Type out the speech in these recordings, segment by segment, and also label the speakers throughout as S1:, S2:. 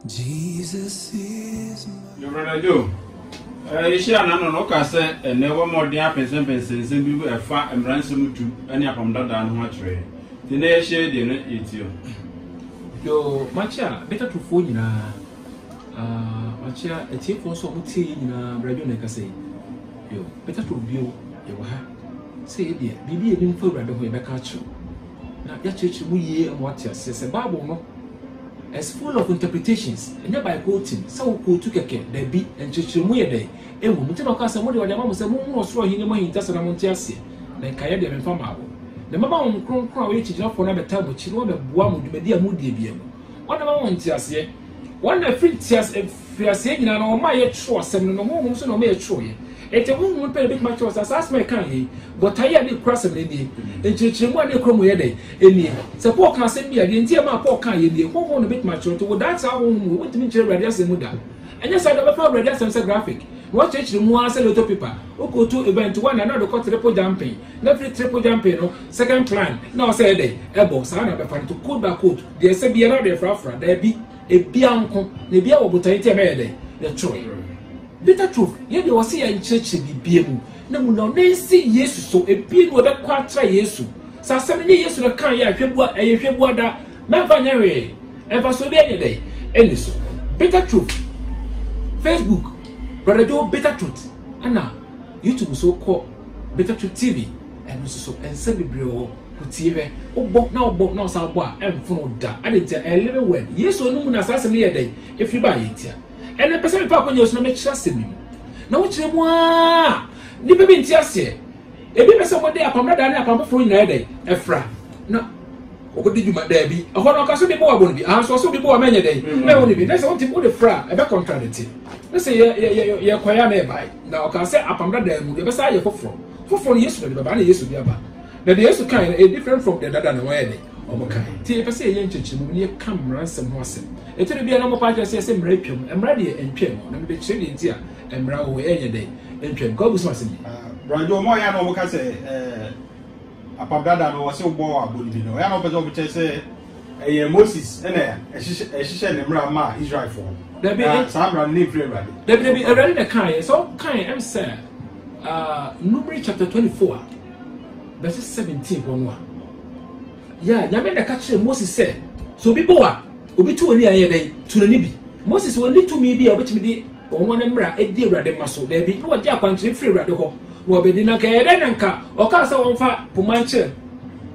S1: Jesus is my
S2: brother Joe. You share no say never more than person be a far and ransom to any upon that and what trade. The nation didn't eat you.
S3: Yo, Macha, better to phone you now. Macha, a tip for some tea in a radio neck. Say, yo, better to view your ha. Say, dear, be a new for rather way back at you. Now, your church, we and what you says a Bible, no? As full of interpretations, and thereby quoting, so quote took a care, there be and church day. And we tell us somebody when your mom was a moon was throwing him in just a Montiasi, like Kayade and Farmer. The mamma on Cron Crow enough for another time, which you know the Buam with Media Moody BM. One of our Montiasi, one of the tears if we are saying, no, my trust, and no more no mere troy. It's a woman pay a bit much as asked my canny, but I had to cross a lady, and church one day come with a day. Support can send me again, dear my poor canny, the home a bit much, or that's our own, we went to meet your radius and Muda. And yes, I never found radius and graphic. What church the more say little people who go to event one another got triple jumping. Every triple jumping, no second plan. Now say day, ebo sana be fan to code by code. There say be another frafra. There be a bianco, the bia obutanite mede. The truth. Bitter truth. Ye dey was in church be biemu. Na mu no see Jesus so e bi no be kwatra Jesus. Sa asem ni Jesus no kan ya hwebua e hwebua da. Na fanya we. E fa so be any day. Any so. Bitter truth. Facebook. Brother Joe, Better Truth. Anna, YouTube so called Better Truth TV. And also, and send me bro, TV. Oh, book now, Salboa, and phone da. I didn't tell a little word. Yes, or no, assassin a day, if you buy it. And the person pop on yours no make trust in me. No, which one? Never been here. If you somebody upon that, upon phone day, a fra. No. What did you, my Debbie? A whole occasion before I won't be. I saw some people many days. No, only that's one thing with the fra, a back contradicted. Let's say you're quite nearby. Now, I can say upon that day, the best I ever from. For yesterday, but I used to be about. The days to kind a different from the other than way. Oh, okay. Till if I say, young church, near come ransom was it. It will be a normal party, say, same rapium, and ready and pim, and be chilling here, and brow away any day. And pim, God was missing.
S4: Brando Moya no can say, upon that, I was so bored, I know. I know, but say, a Moses, and a she said, Rama, Israel for. There be some live ready.
S3: There be a ready kind, so kind, I'm saying. Numbers chapter 24, verses 17 1. Yeah, Yamenda catch Moses said, so be boa, be too near a day to the Nibi. Moses will need to me be a bit me on one emra, a dear rather muscle. There be no Japan free radical, will be dinner cadanka, or castle on fire, Pumanche,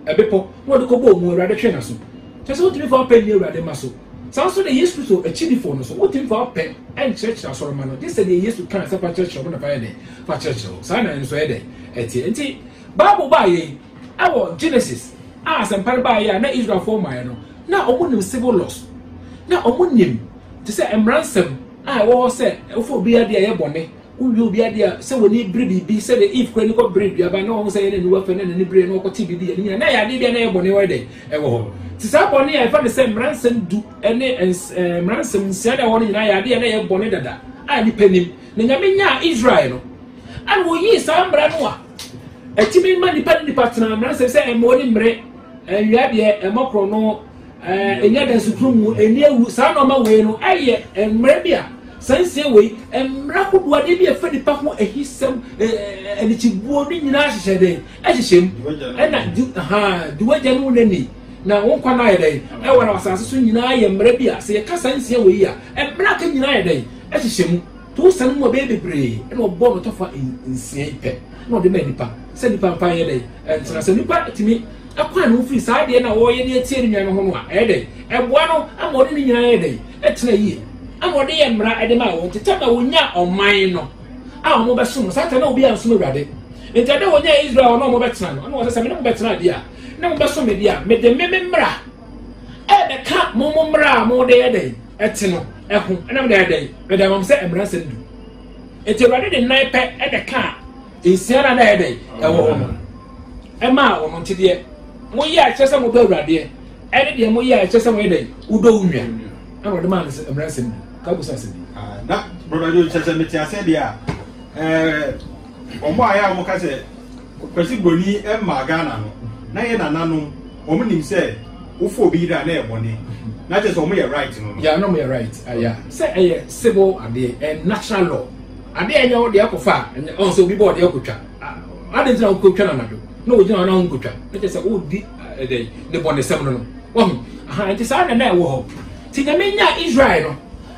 S3: a bipo, what the cobo more rather chenasu. Just what to be for penny rather muscle. Sounds so they used to a chili phone, so what for pen and church as Solomon. This said they used to come up a church on a Friday for church, Sana and Swede, at TNT. Bible by our Genesis, as and Parabaya, not Israel for my no. Now, a civil loss. Now, a woman to say, I'm ransom. I was said, for be a dear bonnet, who will be a dear, so when he be said if critical breed, you have no one saying any weapon and any brain or TBD, and I did an bonnet day. Tisaponi I found the same ransom do any ransom said I want in idea and bonnet. I depend him. Nanyaminya Israel. And we ye some branoa. A timid man dependent partner, ransom say a morning break, and you have a mocrono, and yet as a room, and near San Oma Wayno, aye, and Mrebia, Sense away, and Raku what be a funny papa, and he's some and it's boarding in Ash day. As him, and I do what you now, one can I day. I was assassin in I am Rebia, say a cousin here we are, and black in I day. As him, two son more baby bray, and no bomb to fight in Snape, not the medipa, send it fire day, and so I said, to me, a quan who free side and a warrior near Tyrian and Honor, a day, and one I'm more in a day, it's a year. I'm more dear and at the mouth to tell me on mine. I'll move as soon as I know be as soon ready. And I know Israel no more better, and was a no better idea. No better media, made the memra. The cat momra more day, etino, and I'm there day, but I'm saying Branson. It's already the night pet at the car in Sierra day, a woman. Emma on today. Moya chesa mo be rade. Ene de moya chesa mo dey. Udo unwa. Ana the man is Branson. Kabusa se.
S4: Na brother Joe chesa me tia se dia. Omo aya mo ka se kwesi broni Emma Ghana no. Na ye nananom omo nim se ufo bi da na ebone na just omo ye right no
S3: yeah no me right yeah say civil ade natural law ade enya wo de akofa on so bi board de akotwa ade ntina akotwa na mado no wo gina na nkotwa na just say o di de bone sem no wo aha nti sa na wo ho ti na menya Israel no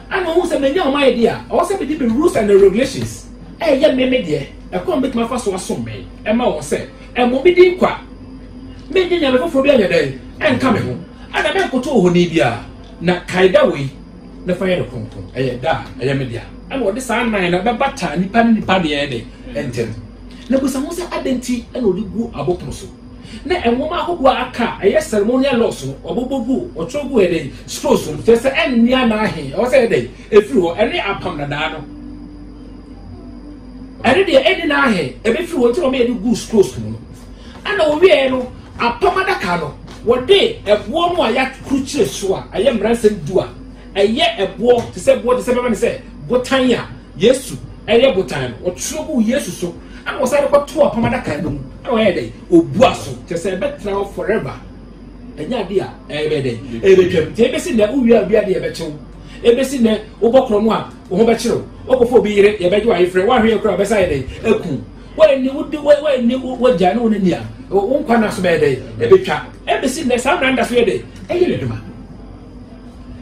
S3: ana wo se menya o my idea o se be the rules and the regulations ye me de e ko mbet ma fa so aso me e ma wo se e mo bi di kwa me nya me fofo bi anya dai en ka me ho ana me nkoto ho ni bia na kaida we na fa ye de konkon e da e me dia ana wo de sa nan na be bata nipa de ye de enten na bu sa ho se adenti ana odi gu abopno so na enwoma ahodo aka e ceremonial laws no obobogu otrogu e de scrolls no te se ennia na ahe o se de efiri ho ene apam na da no ene de ene na ahe e be firi ho tiro me de gu scrolls no ana wo wie no apam adaka no wo de ebo no aya kruchire so a aye mransem du a aye ebo te se be ma se botan ya Yesu eye botan no otrogu Yesu so and was I got 2 upon my canoe. Oh, day, oh, Buasso, to say better now forever. And ya dear, every day, every time, Tabessin, we are the Abecho, Ebessin, Obocronwa, Obecho, Obophobia, Yabaju, if 1 year crowd beside a coon. What you would do when you would Jano in Nia, or Uncanas Bede, a bit chap, Ebessin, the Sam Randas Vede, a little man.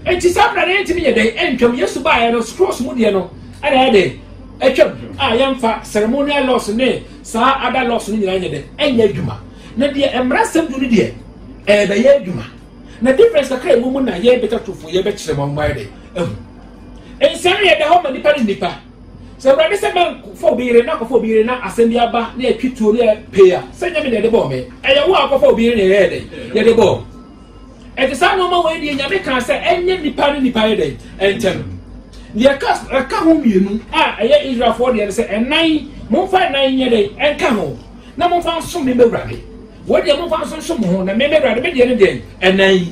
S3: And to some that to me a day, and come used to buy a cross Mudiano, and a day. I am for ceremonial laws ne sa other laws ni nyanya de enye dwuma na de emrasem du ni de be ye dwuma na difference ka kai mu na ye beta tofo ye be kire mamma de ensane ye de ho ma nipa ni nipa so brade se man fo biire na asem bi aba na atwituo na peya se nyame de bo me eye wo akofo biire na ye de ye de bo e de sa no ma we de nyame kan se enye nipa ni nipa ye de entem dia ka ho mienu eye Israel for dia say enan mo fa enan nye de enka ho na mo fa so me bewrade wo dia mo fa so mo na me bewrade me dia ne de enan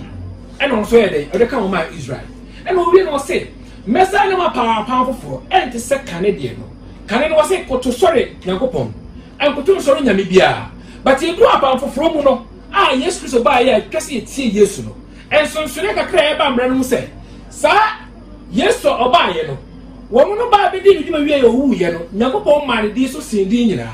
S3: eno so ye de o de ka ho ma Israel eno wi no say mesa na ma pa foforo ente se kane de no kane no say koto sore Yakobon en koto sore nyame bia but e do apa foforo mu no Yesu Kristo ba ye twese tie Yesu no enso nsure kakra e ba mra no mu say sa Yesu oba ye no wo no ba be di ni djuma wie ye owu ye no Yakobon ma ne di so sin di nyina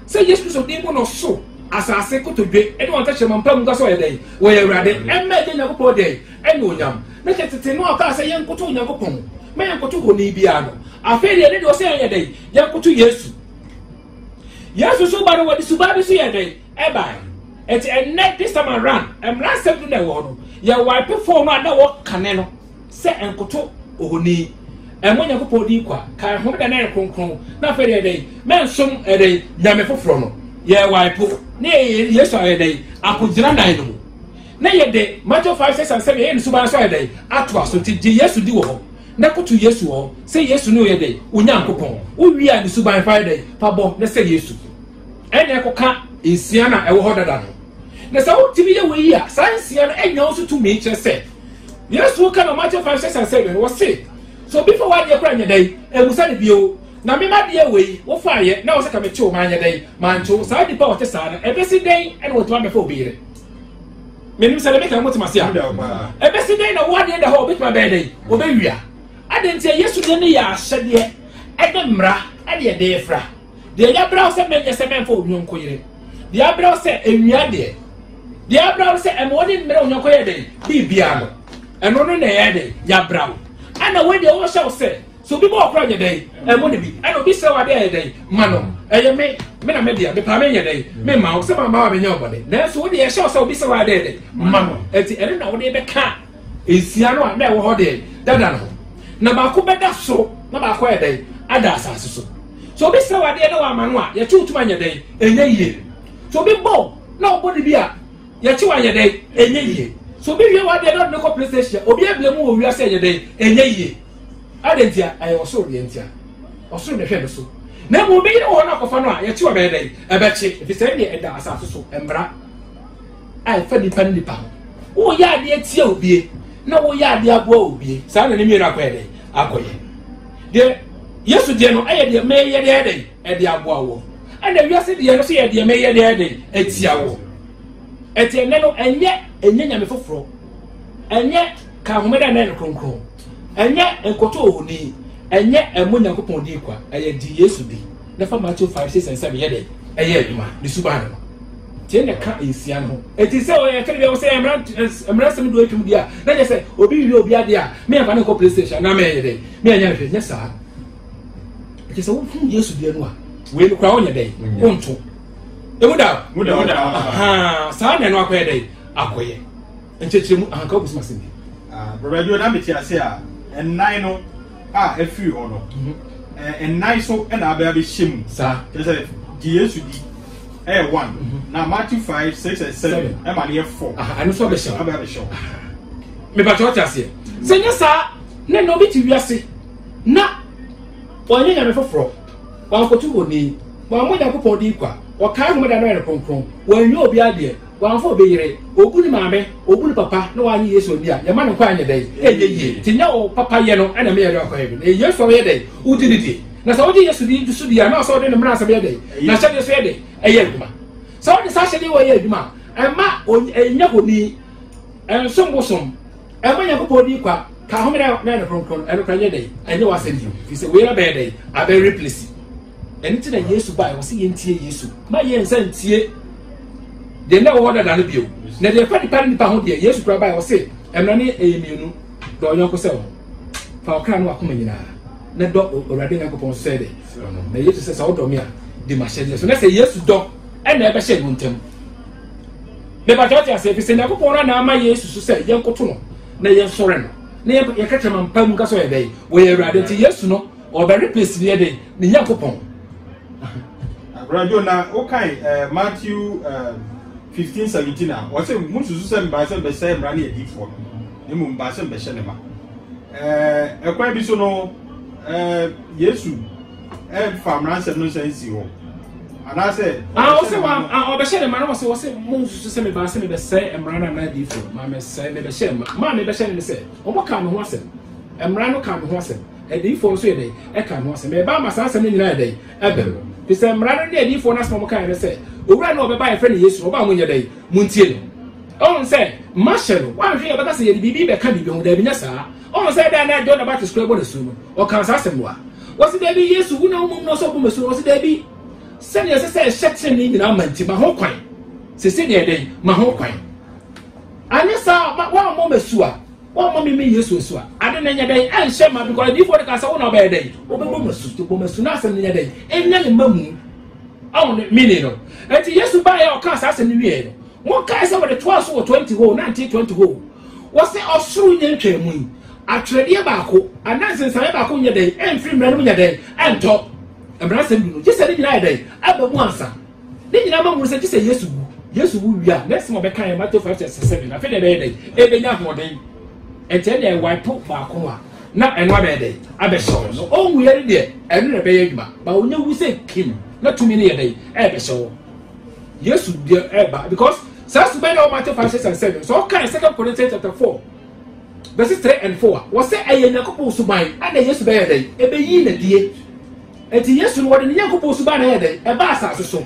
S3: say Yesu Kristo di mu no so asase kotodwe e de won ta chema mpam ga so ye dai wo ye urade en ma de Yakobon dai en onyam na tete no aka say yen koto Yakobon me yen koto ho ni bia no aferi ye de o say ye dai yen koto Yesu so ba no wo di suba bi so ye dai e bai et en next this time around emra sebu na wo no ye wipe phone no na wo kane no say en koto ohoni emo Yakobon di kwa ka ho da na kronkron na aferi ye dai men som e dai nyame foforo no ye wipe na Yesu ye dai akojira nan no na ye de Matthew 5, 6 and 7 ye suba so ye dai atwa so ti Yesu di wo ho na koto Yesu ho say Yesu no ye dai Onyankopon wo wi a ni suba fa dai fa bo na say Yesu ene ko ka insia na e wo ho dada no na sa wo tibi ye we a sa insia na enya wo so to me che say Yesu ka na Matthew 5, 6 and 7 wo say so before wa de kra nya dai e musa ne bio na me ma de we wo fa ye na wo se ka me che o ma nya dai man cho sa di pa wo te sa na e be si dai ene wo to ma fa obire menim se le be ka mo timasia e be si dai na wo de da ho be ma be dai wo be wia adenti Yesu de ne ya hyede e de mra e de efra de ya bra se me se me fa onyon koyire de ya bra se enwia de ya bra se e mo de mra onyon koyire de bibia no eno no na ye de ya bra ana we de wo sha se so bi mo okra nye de e mo ne bi ana obi se wa de de mano eye me na me de be pa me nye de me ma o se ma wa me nye obode na so wo de ye sha se obi se wa de mano eti ene na wo de be ka esia no a na wo ho de dada no na ba ko beda so na ba ko edai ada asase so bi se wade na wa manu a ye chi utuma nya dai enye yie so bi bo na obo de bi a ye chi wa nya dai enye yie so bi wie wade na no ko PlayStation obi eblemu wo wi ase nya dai enye yie adentia ayo so orientia oso de hwe so na mo bi ne wo na kofa no a ye chi wa be dai e be chi fi se ne eda asase so embra ai fa di pan di pa wo ya de tie obie na wo ya de abo obie sa na ne mi ra kwa dai akoye de Yesu de no aye de me ye de dai e de abo awo and the wiase de no so ye de me ye de dai etia wo eti ene no enye nyame foforo enye ka homeda na kronkron enye enkoto ohuni enye emu Nyankopɔn di kwa eye di Yesu di na fa Matthew 5:6-7 yede eye adwuma di subano tie ne ka ensia no eti se o ye kele be se emra sem do atwum di a na je se obi wi obi ade a me afa ne ko PlayStation na me yede me anya hwe nya saa eti se wo hu Yesu di anu a we no kwa onye dey onto muda saa na no akoye dey akoye enchechemu anka obusu masemi
S4: brother na meti ase a ennan no afi ono ennan so na aba be hyem
S3: saa
S4: say di Yesu di 1 na Matthew 5:6-7 e ma ne 4
S3: anu so be show
S4: aba be show
S3: me ba church ase senya saa na no bi ti wiase na onye nya me foforo wa kotu oni wa mo Nyankopɔn di kwa o kai mo da no kronkron wa nyi obi ade wa mfa obi yire obu ni maame obu ni papa na wa nyi Yesu dia ya ma ne kwa anya dai ye tinya o papa ye no ana me ye akwa ye Yesu ye dai udi di na sa odi Yesu di su dia na so de ne mra sa be dai na sha de so ye dai eye aduma sa odi sa sha de wo ye aduma ma enya honi sombosom ma Nyankopɔn di kwa ka ho me da na kronkron e no kwa ye dai anya wa send you fi se we na be dai a be replace enti na Yesu ba wo se yentie Yesu ma ye nsa ntie de na wo da na bio na de fa ni pa ho de Yesu kura ba wo se emra ne eyemienu do onyo se wo fa okra no akoma nyina na do Awurade Nyankopɔn se de na Yesu se sa wo do me a de ma hye de so na se Yesu do e na e be hye no ntem me ba tawti ase fi se Nyankopɔn na ama Yesu so se ye nkoto no na ye sore no na ye ka chama mpam ka so ye dai wo ye Awurade ti Yesu no o be replace ye dai ni Nyankopɔn
S4: Radio na okay Matthew 15:17 na what say mususu se mba se be say mra na edifo no emu mba se be hye ne ma ekwan bi so no Yesu fa mra se no se nsi ho ana se
S3: o se wa o be hye ne ma na wo se mususu se mba se be say mra na edifo ma me say me be hye ma me be hye ne se o mo ka me ho asem mra no ka me ho asem edifo so ye dai e ka me ho asem e ba ma sa asem ni nyina dai ebe pese mrano de edifo na asmo kan se owura na obeba ye friend Yesu oba munye dai muntie no on se mashelo wa hwe ye beka se ye bibi be ka bibi ho da binya saa on se da na John the Baptist kro bo na su no o kan sa asem wa wasi da bi Yesu wu na umum no so bo mesu wasi da bi se ne se hyetre ni nyina manti ma ho kwan se se de dai ma ho kwan ani sa wa mo mesu a wa mo me Yesu esu a ade na nya dai an hye ma because edifo de ka sa wo na obey dai obebo mesu na asem nya dai enya ne mamu on mini no enti Yesu ba ya o ka sa asem ni wie no mo ka se wo de 20 ho 1920 ho wo se osuru nya ntwamu atwede ba ko ananse san ba ko nya dai enfiri mra no nya dai ento mra sem bi no je se ni nya dai abamu ansa ni nyina mamu se je se Yesu wu wia next mo be kan Matthew 5:7 na fe de dai e be nya hoden enti na e wipe ba ko a na enwa be dai abehyo no o wu yeri de enu na be yaduma ba onya wu se kim na tumi ne yedai e behyo Yesu de e ba because says by no Matthew 5:6-7 so kan 2 Corinthians chapter 4 verses 3 and 4 was say aye Nyankopɔn suban ana Yesu be yedai e be yi na die enti Yesu no wode Nyankopɔn suban na yedai e ba asase so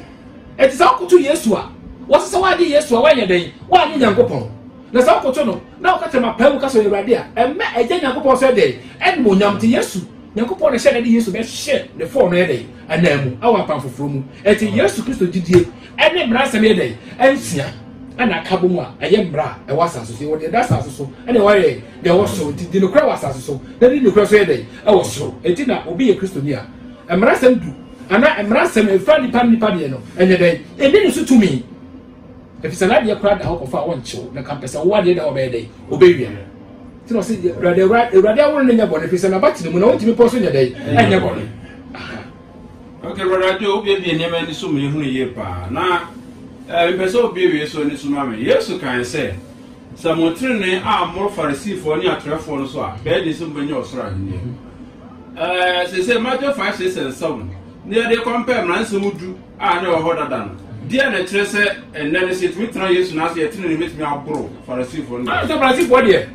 S3: enti sa kotu Yesu a was say wadi Yesu a wa yedai wa ni Nyankopɔn na sa kotu no na o ka tema pam ka so Awurade a e me eje Nyankopɔn so yedai en mo nyam ti Yesu Nyankopɔn na hye de Yesu be hye the form na yedai anamu awa pam foforo mu enti Yesu Kristo didie ene mra asem yedai ensia ana kabo mu a eye mra e wasase so wo de da asase so ene wo ye de wo so di no kra wasase so na di no kra so yedai e wo so enti na obi ye Kristo ni a mra asem du ana mra asem e fa nipa de no enye dai eni ni so tumi e fi sanade kra da ho ko fa won chew na kampesa wo de da obedai obewie tino se Awurade awon ne nya bone fi sana batine mu na won timi poso nya dai enya bone
S2: okay brother jo obi bi ne ma ni so me hunu ye pa na pese obi wi so ni so ma me Yesu kan se samotri ne a mor farisifo ni atrefo no so a be de so benya osoro ahini se Matthew 5:6-7 ne de compare man so mudu a ne ho dada no dia na kire se enna ne se tumi tra Yesu na se yetine ne metumi aboro farisifo no
S3: so farisifo de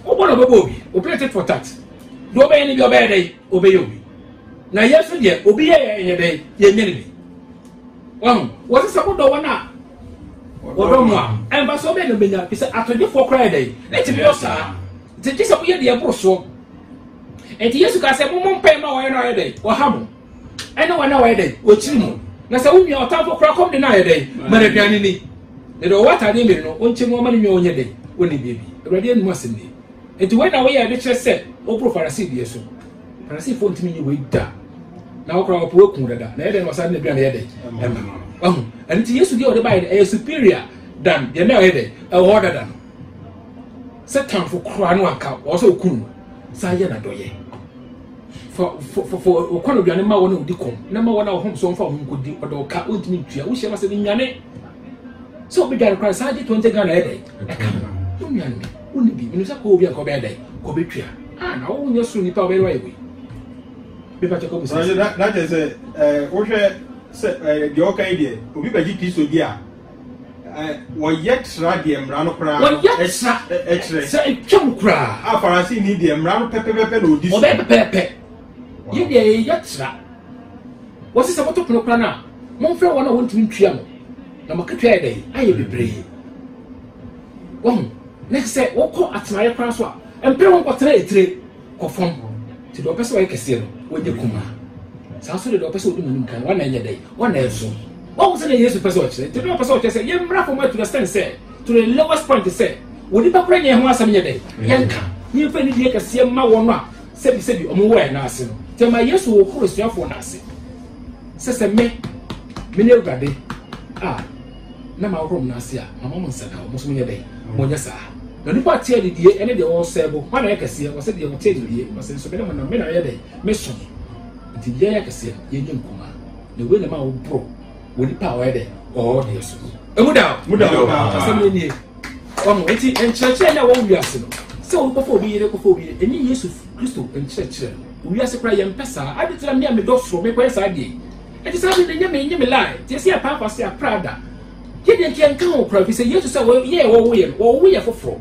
S3: obo no bebo obi o plate for tax do be ni bi obe dai obe obi na Yesu de obi ye dai ye nyene bi wo se sabo do wana Odoma and Basso Benabina is at for Friday. Let me also. The disappear the Abroso. And yes, you can say, Mum pay my day or Hamu. I know another day, which you na sa wumi otamfo kra kom de na yede mare piani ni de do wata de me no onche mo mane nyo onye de woni bibi awrade anu asemi enti we na we ya de kire se o pro farasi de so farasi fo ntimi ni we da na o kra opo ekun dada na yede no sa na bia na yede enti yesu de o de bai de superior than de na yede e wo dada satan fo kra no aka o so okunu sa ye na doye for okwan obiane ma wona odi kom na ma wona ohom so mfa ohom kodi odo ka ontimi tua wo hye ma se nyane so obi dare kra sa je 20 Ghana ede eka no nyane woni bi minu sa ko obi anko be ede ko be tua na wo nya so nipa obi wa be pa cheko bisa
S4: that is wo hwe se de o kan de obi ba ji Kristo di a wo yetra de mra no kra
S3: wo yetra se etwam kra
S4: a farasi ni de mra no pepepepe na odi so
S3: pepepepe ye de yetra wo se saboto pno kra na mo mfre wona wontimi ntua no na makatwa ye dai aye bebre wo next say wo ko atnaye kra so a empre won kotra etire ko fom ti do pese wo kese no wo nye kuma sa so de do pese wo dum kan wana nye dai wana eso wo se ne yesu pese wo kire ti do pese wo kire say ye mra for me to understand say to the lowest point say wo di ba kra nye ho asam nye dai yanka ni fa ni die kese ma wo no a sebi omo wo na ase no tema yesu wo kuro suafo na ase sese me ne ugade na ma wo na ase a mama mo nsaka mo so nye dai mo nya sa na nipa tie de die ene de wo sebo ma na yakase wo se de wo tie de die wo se so be na me na ye dai me so nti ye yakase ye nyi nkuma na we na ma wo bro wo nipa wo ye dai o de yesu muda ase me ni o mo enti encheche na wo wi ase no se wo kofo bi ye kofo bi eni yesu Kristo encheche we are secret yam pesa I tell me do so me kwesa ade e ti sabi de nyame lie ti se papa se prada ke de ke nkan o kra bi se yesu se ye wo ye foforo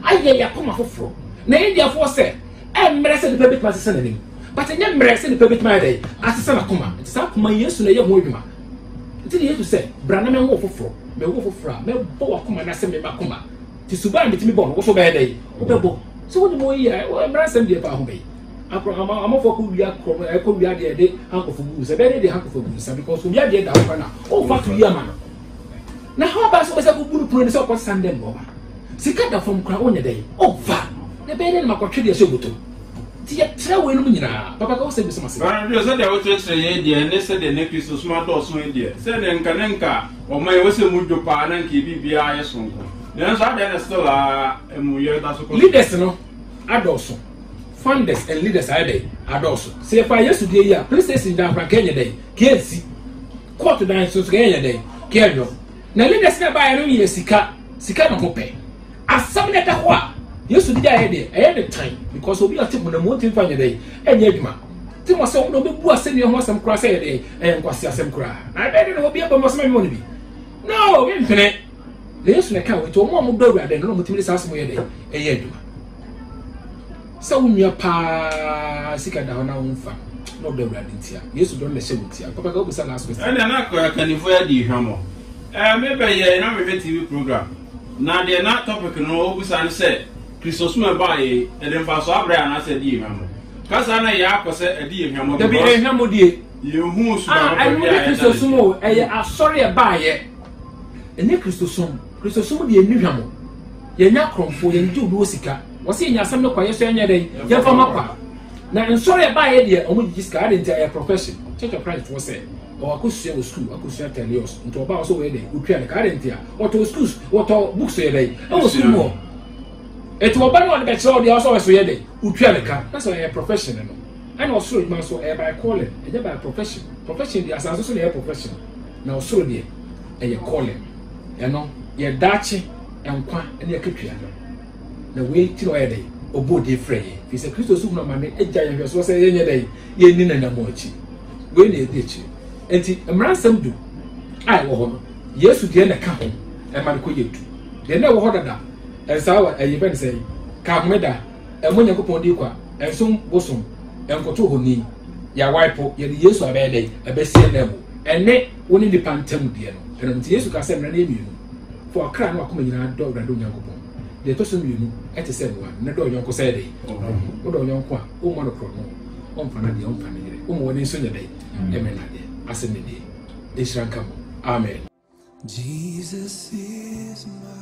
S3: aye ya koma foforo na ye dia fo se e mre se de pebit ma se na nim but nye mre se de pebit ma dey asese na koma ti sa koma yesu na ye ho adwuma ti de yesu se bra na me ho foforo me bo wa koma na se me ma koma ti suba mi ti mi bo no so be dey wo be bo so wo ni mo ye mre se de pa ho be I'm for who we are de Uncle Fugu, a very Uncle Fugu, because we are dead out now. Oh, fuck you, man. Now, how about so as a good prince of Sunday, Boba? Sikata from Crown a day. Oh, fuck. The bed in my country is able to. Tia Trawin, Papa goes to some.
S2: You said I was just a year, and they said the neck is so smart or so India. Said Kanenka, or my Western Mujo Pan and KBBI song. Then I still a leaders, no, Adoso. Funders and leaders are there, also. Say if I yesterday, yeah, princess down from Kenya day, KC, quarter dine so Kenya day, Kenya. Now leaders never buy no year Sika no pay. As some that what yesterday I had the time because we are taking the mountain for your day, and Yedma. Tim was so no big boy sending your some cross a day and was some cry. I bet it will be about most money be. No, infinite. The yesterday can't wait to one more brother than no material house more day, a Yedma. So when you pa sika da na wonfa no do radintia yesu don le shemutia papa go bisa last question and na can you for di hwamo maybe ye na me TV program na de na topic no bisa say Christos me ba ye e dem fa so abra na say di hwamo kasa na ya akose di hwamo
S3: da bi hwamo die
S2: ye hu so na
S3: ba ya Christos mo e asori e ba ye ene Christos mo die ni hwamo ye nya kromfo ye nju do sika wasi nya asem no kwaye so anya dey ye fa makwa na nsori ba ye de omo giska ade ntia ya profession church of Christ for say o akosia o school akosia telios nto ba so we dey utwa ne ka ade ntia wato schools wato books ye dey o school mo eto ba no de be dey also so ye dey utwa ne ka that's why profession no and also man so by calling e by profession dey asanso so dey profession na also dey e calling you know ye dachi enkwa ene akatwa na we ti no yede obodi frey fi se Kristo su na mane eja ye so se ye nyede ye ni na namochi we na edechi enti emransam du ai wo ho no Yesu de na ka ho e man ko yetu de na wo ho dada ensa wa e ben se ka homeda e mo Nyankopon di kwa ensom bosom enkoto ho ni ya waipo ye Yesu abede e be sie na bo ene woni di pantem de no enti Yesu ka se mra na emienu for akra no akoma nyina do awurade onyankopɔn de to so mienu ete se no na do onyanko se de o do onyanko a o mo no kro no o mfa na de o mfa na yere o mo woni so nyede emena de asem ne de esranka mo amen.
S1: Jesus is my